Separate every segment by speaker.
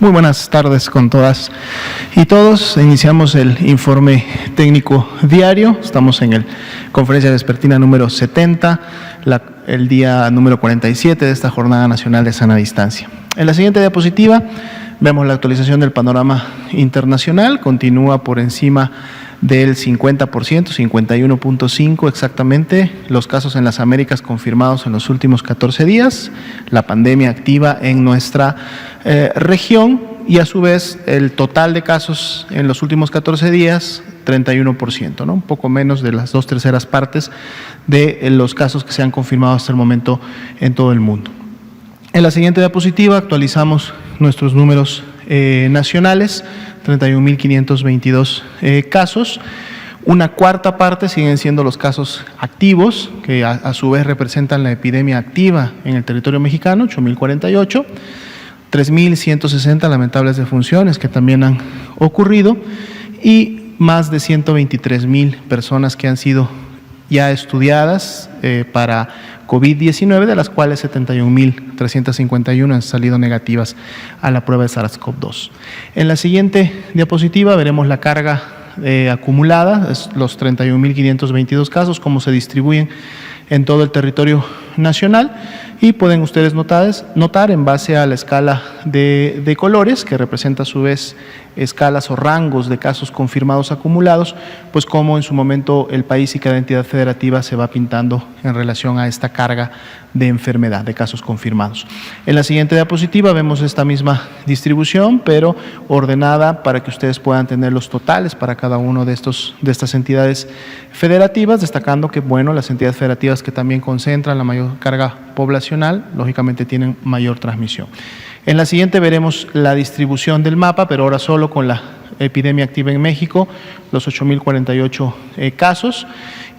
Speaker 1: Muy buenas tardes con todas y todos. Iniciamos el informe técnico diario. Estamos en el conferencia vespertina número 70, el día número 47 de esta Jornada Nacional de Sana Distancia. En la siguiente diapositiva vemos la actualización del panorama internacional. Continúa por encima del 50%, 51.5% exactamente, los casos en las Américas confirmados en los últimos 14 días, la pandemia activa en nuestra región y a su vez el total de casos en los últimos 14 días, 31%, ¿no? Un poco menos de las 2/3 partes de los casos que se han confirmado hasta el momento en todo el mundo. En la siguiente diapositiva actualizamos nuestros números nacionales, 31.522 casos. Una cuarta parte siguen siendo los casos activos, que a su vez representan la epidemia activa en el territorio mexicano, 8.048, 3.160 lamentables defunciones que también han ocurrido y más de 123.000 personas que han sido ya estudiadas para COVID-19, de las cuales 71.351 han salido negativas a la prueba de SARS-CoV-2. En la siguiente diapositiva veremos la carga acumulada, los 31.522 casos, cómo se distribuyen en todo el territorio nacional y pueden ustedes notar en base a la escala de colores, que representa a su vez escalas o rangos de casos confirmados acumulados, pues cómo en su momento el país y cada entidad federativa se va pintando en relación a esta carga de enfermedad, de casos confirmados. En la siguiente diapositiva vemos esta misma distribución, pero ordenada para que ustedes puedan tener los totales para cada uno de estas entidades federativas, destacando que, bueno, las entidades federativas que también concentran la mayor carga poblacional, lógicamente tienen mayor transmisión. En la siguiente veremos la distribución del mapa, pero ahora solo con la epidemia activa en México, los 8.048 casos,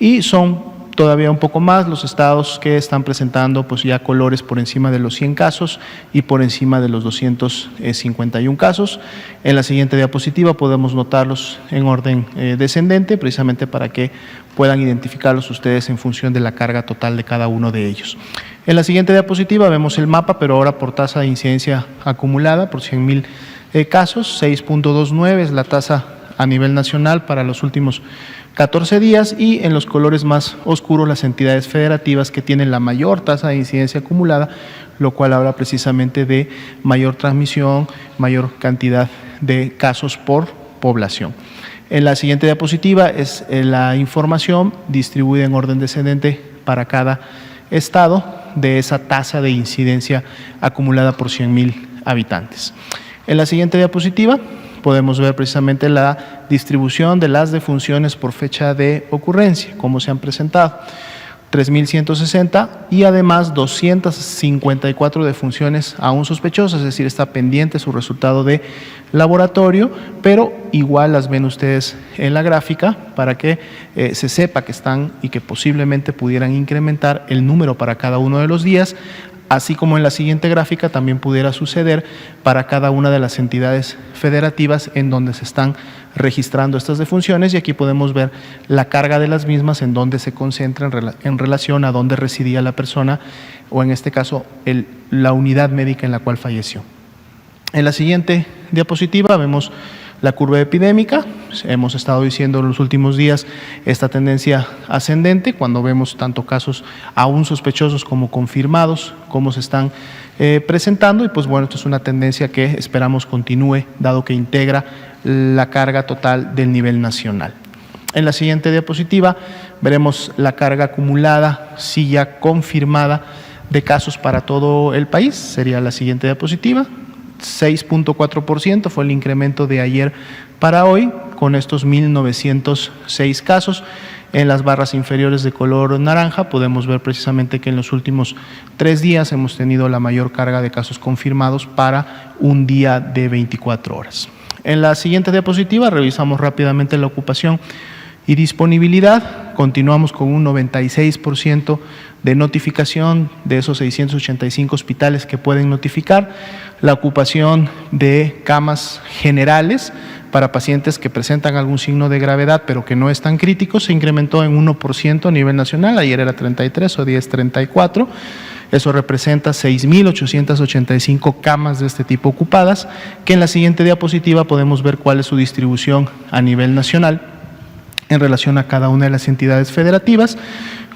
Speaker 1: y son todavía un poco más los estados que están presentando pues ya colores por encima de los 100 casos y por encima de los 251 casos. En la siguiente diapositiva podemos notarlos en orden descendente, precisamente para que puedan identificarlos ustedes en función de la carga total de cada uno de ellos. En la siguiente diapositiva vemos el mapa, pero ahora por tasa de incidencia acumulada por 100.000 casos, 6.29 es la tasa a nivel nacional para los últimos 14 días y en los colores más oscuros las entidades federativas que tienen la mayor tasa de incidencia acumulada, lo cual habla precisamente de mayor transmisión, mayor cantidad de casos por población. En la siguiente diapositiva es la información distribuida en orden descendente para cada estado de esa tasa de incidencia acumulada por 100.000 habitantes. En la siguiente diapositiva podemos ver precisamente la distribución de las defunciones por fecha de ocurrencia, cómo se han presentado. 3.160 y además 254 defunciones aún sospechosas, es decir, está pendiente su resultado de laboratorio, pero igual las ven ustedes en la gráfica para que se sepa que están y que posiblemente pudieran incrementar el número para cada uno de los días, así como en la siguiente gráfica también pudiera suceder para cada una de las entidades federativas en donde se están registrando estas defunciones, y aquí podemos ver la carga de las mismas en donde se concentra en relación a dónde residía la persona o en este caso la unidad médica en la cual falleció. En la siguiente diapositiva vemos la curva epidémica. Hemos estado diciendo en los últimos días esta tendencia ascendente cuando vemos tanto casos aún sospechosos como confirmados, cómo se están presentando, y pues bueno, esto es una tendencia que esperamos continúe, dado que integra la carga total del nivel nacional. En la siguiente diapositiva veremos la carga acumulada, sí ya confirmada, de casos para todo el país. Sería la siguiente diapositiva. 6.4% fue el incremento de ayer para hoy, con estos 1.906 casos. En las barras inferiores de color naranja podemos ver precisamente que en los últimos 3 días hemos tenido la mayor carga de casos confirmados para un día de 24 horas. En la siguiente diapositiva revisamos rápidamente la ocupación y disponibilidad. Continuamos con un 96% de notificación de esos 685 hospitales que pueden notificar. La ocupación de camas generales para pacientes que presentan algún signo de gravedad pero que no es tan crítico se incrementó en 1% a nivel nacional, ayer era 33, hoy día es 34, eso representa 6.885 camas de este tipo ocupadas, que en la siguiente diapositiva podemos ver cuál es su distribución a nivel nacional en relación a cada una de las entidades federativas.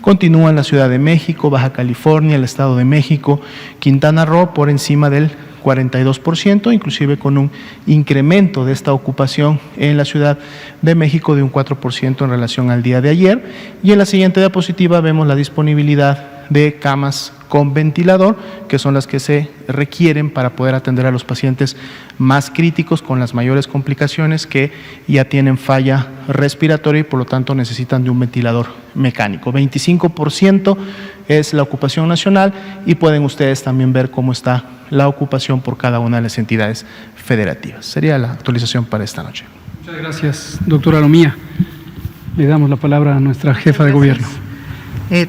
Speaker 1: Continúan la Ciudad de México, Baja California, el Estado de México, Quintana Roo por encima del 42%, inclusive con un incremento de esta ocupación en la Ciudad de México de un 4% en relación al día de ayer. Y en la siguiente diapositiva vemos la disponibilidad de camas con ventilador, que son las que se requieren para poder atender a los pacientes más críticos con las mayores complicaciones que ya tienen falla respiratoria y por lo tanto necesitan de un ventilador mecánico. 25% es la ocupación nacional y pueden ustedes también ver cómo está la ocupación por cada una de las entidades federativas. Sería la actualización para esta noche.
Speaker 2: Muchas gracias, doctora Lomía. Le damos la palabra a nuestra jefa de gobierno.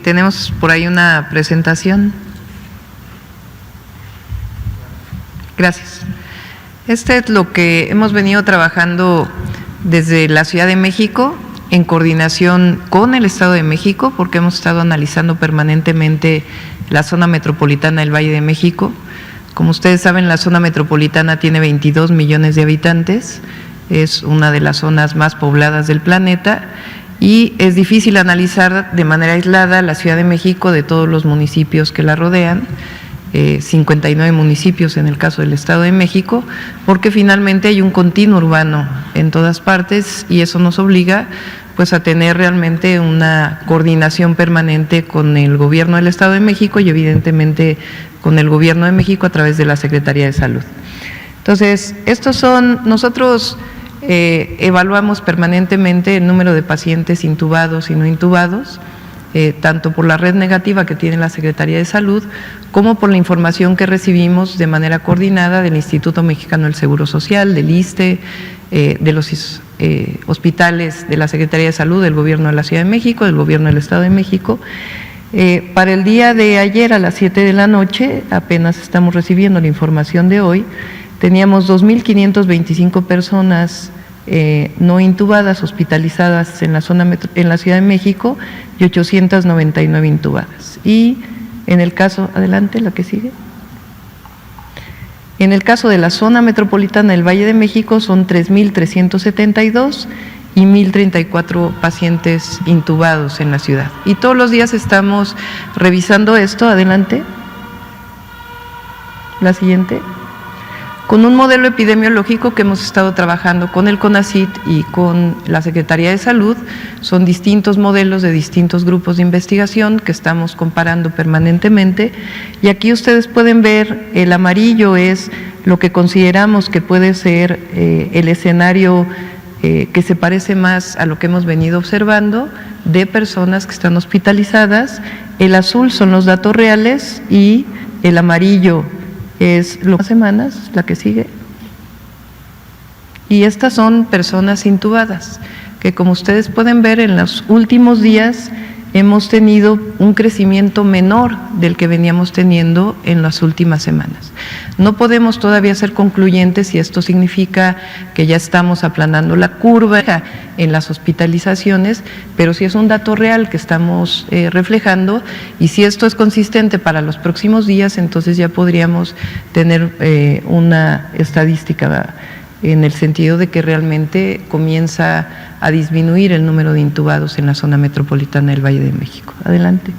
Speaker 3: Tenemos por ahí una presentación. Gracias. Este es lo que hemos venido trabajando desde la Ciudad de México en coordinación con el Estado de México, porque hemos estado analizando permanentemente la zona metropolitana del Valle de México. Como ustedes saben, la zona metropolitana tiene 22 millones de habitantes, es una de las zonas más pobladas del planeta y es difícil analizar de manera aislada la Ciudad de México de todos los municipios que la rodean, 59 municipios en el caso del Estado de México, porque finalmente hay un continuo urbano en todas partes y eso nos obliga pues a tener realmente una coordinación permanente con el gobierno del Estado de México y evidentemente con el gobierno de México a través de la Secretaría de Salud. Entonces, nosotros evaluamos permanentemente el número de pacientes intubados y no intubados, tanto por la red negativa que tiene la Secretaría de Salud, como por la información que recibimos de manera coordinada del Instituto Mexicano del Seguro Social, del ISSSTE, de los hospitales de la Secretaría de Salud, del Gobierno de la Ciudad de México, del Gobierno del Estado de México. Para el día de ayer a las 7 de la noche, apenas estamos recibiendo la información de hoy, teníamos 2.525 personas no intubadas, hospitalizadas en la Ciudad de México y 899 intubadas. Y en el caso, adelante, la que sigue. En el caso de la zona metropolitana del Valle de México son 3.372 y 1.034 pacientes intubados en la ciudad. Y todos los días estamos revisando esto, adelante. La siguiente. Con un modelo epidemiológico que hemos estado trabajando con el CONACYT y con la Secretaría de Salud. Son distintos modelos de distintos grupos de investigación que estamos comparando permanentemente. Y aquí ustedes pueden ver, el amarillo es lo que consideramos que puede ser el escenario que se parece más a lo que hemos venido observando de personas que están hospitalizadas. El azul son los datos reales y el amarillo es las semanas, la que sigue. Y estas son personas intubadas, que como ustedes pueden ver en los últimos días hemos tenido un crecimiento menor del que veníamos teniendo en las últimas semanas. No podemos todavía ser concluyentes si esto significa que ya estamos aplanando la curva en las hospitalizaciones, pero sí es un dato real que estamos reflejando y si esto es consistente para los próximos días, entonces ya podríamos tener una estadística en el sentido de que realmente comienza a disminuir el número de intubados en la zona metropolitana del Valle de México. Adelante.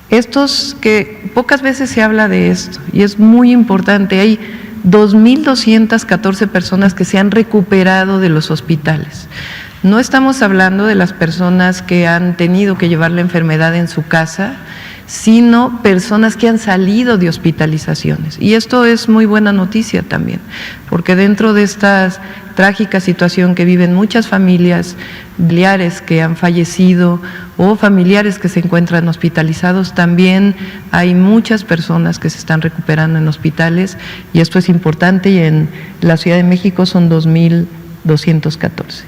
Speaker 3: Estos que pocas veces se habla de esto y es muy importante, hay 2.214 personas que se han recuperado de los hospitales. No estamos hablando de las personas que han tenido que llevar la enfermedad en su casa, sino personas que han salido de hospitalizaciones. Y esto es muy buena noticia también, porque dentro de esta trágica situación que viven muchas familias, familiares que han fallecido o familiares que se encuentran hospitalizados, también hay muchas personas que se están recuperando en hospitales y esto es importante y en la Ciudad de México son 2.214.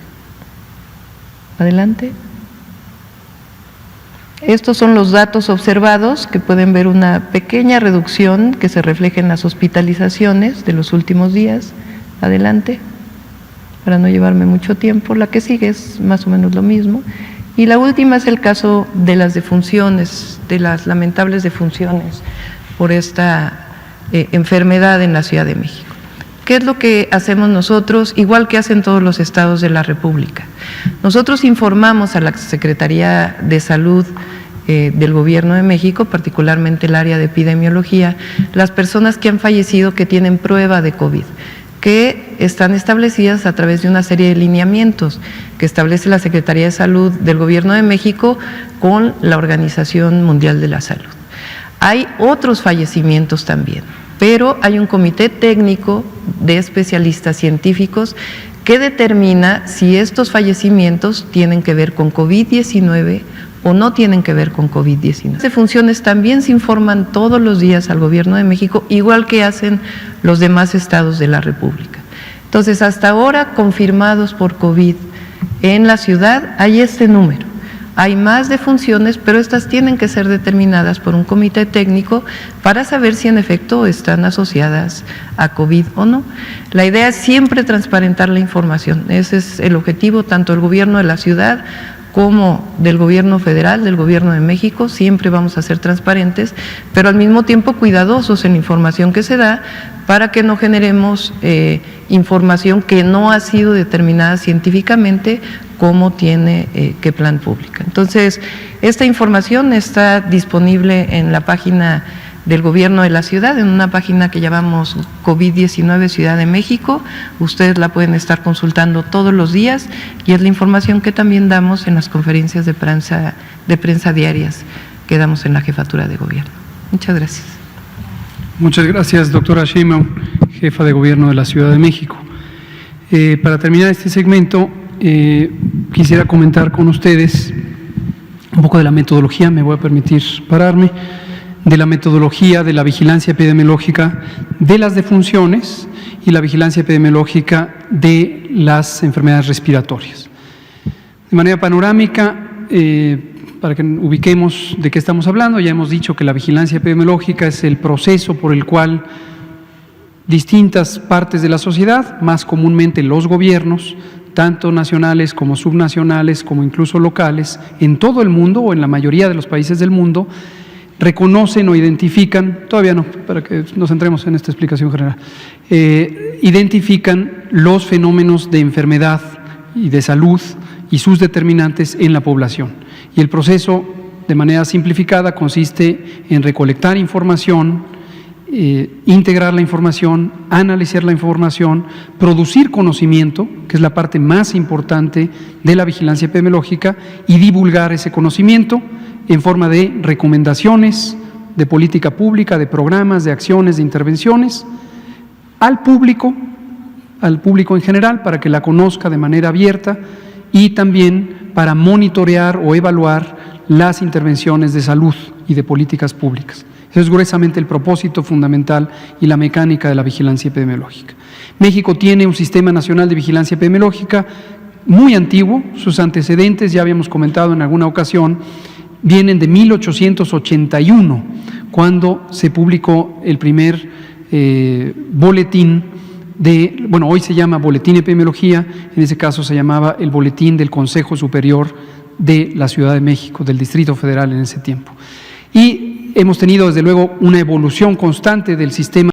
Speaker 3: Adelante. Estos son los datos observados, que pueden ver una pequeña reducción que se refleja en las hospitalizaciones de los últimos días. Adelante, para no llevarme mucho tiempo. La que sigue es más o menos lo mismo. Y la última es el caso de las defunciones, de las lamentables defunciones por esta enfermedad en la Ciudad de México. ¿Qué es lo que hacemos nosotros? Igual que hacen todos los estados de la República. Nosotros informamos a la Secretaría de Salud del Gobierno de México, particularmente el área de epidemiología, las personas que han fallecido que tienen prueba de COVID, que están establecidas a través de una serie de lineamientos que establece la Secretaría de Salud del Gobierno de México con la Organización Mundial de la Salud. Hay otros fallecimientos también, pero hay un comité técnico de especialistas científicos que determina si estos fallecimientos tienen que ver con COVID-19 o no tienen que ver con COVID-19. Las defunciones también se informan todos los días al Gobierno de México, igual que hacen los demás estados de la República. Entonces, hasta ahora confirmados por COVID en la ciudad hay este número. Hay más defunciones, pero estas tienen que ser determinadas por un comité técnico para saber si en efecto están asociadas a COVID o no. La idea es siempre transparentar la información. Ese es el objetivo tanto del gobierno de la ciudad como del gobierno federal, del gobierno de México. Siempre vamos a ser transparentes, pero al mismo tiempo cuidadosos en la información que se da para que no generemos información que no ha sido determinada científicamente como tiene que plan pública. Entonces, esta información está disponible en la página del gobierno de la ciudad, en una página que llamamos COVID-19 Ciudad de México. Ustedes la pueden estar consultando todos los días y es la información que también damos en las conferencias de prensa diarias que damos en la Jefatura de Gobierno. Muchas gracias.
Speaker 2: Muchas gracias, doctora Sheinbaum, jefa de Gobierno de la Ciudad de México. Para terminar este segmento, quisiera comentar con ustedes un poco de la metodología, me voy a permitir pararme, de la metodología de la vigilancia epidemiológica de las defunciones y la vigilancia epidemiológica de las enfermedades respiratorias. De manera panorámica, para que ubiquemos de qué estamos hablando, ya hemos dicho que la vigilancia epidemiológica es el proceso por el cual distintas partes de la sociedad, más comúnmente los gobiernos, tanto nacionales como subnacionales, como incluso locales, en todo el mundo o en la mayoría de los países del mundo, reconocen o identifican, todavía no, para que nos centremos en esta explicación general, identifican los fenómenos de enfermedad y de salud y sus determinantes en la población. Y el proceso, de manera simplificada, consiste en recolectar información, integrar la información, analizar la información, producir conocimiento, que es la parte más importante de la vigilancia epidemiológica, y divulgar ese conocimiento en forma de recomendaciones de política pública, de programas, de acciones, de intervenciones, al público en general, para que la conozca de manera abierta y también para monitorear o evaluar las intervenciones de salud y de políticas públicas. Ese es gruesamente el propósito fundamental y la mecánica de la vigilancia epidemiológica. México tiene un sistema nacional de vigilancia epidemiológica muy antiguo, sus antecedentes, ya habíamos comentado en alguna ocasión, vienen de 1881, cuando se publicó el primer boletín hoy se llama Boletín de Epidemiología, en ese caso se llamaba el Boletín del Consejo Superior de la Ciudad de México, del Distrito Federal en ese tiempo. Y hemos tenido desde luego una evolución constante del sistema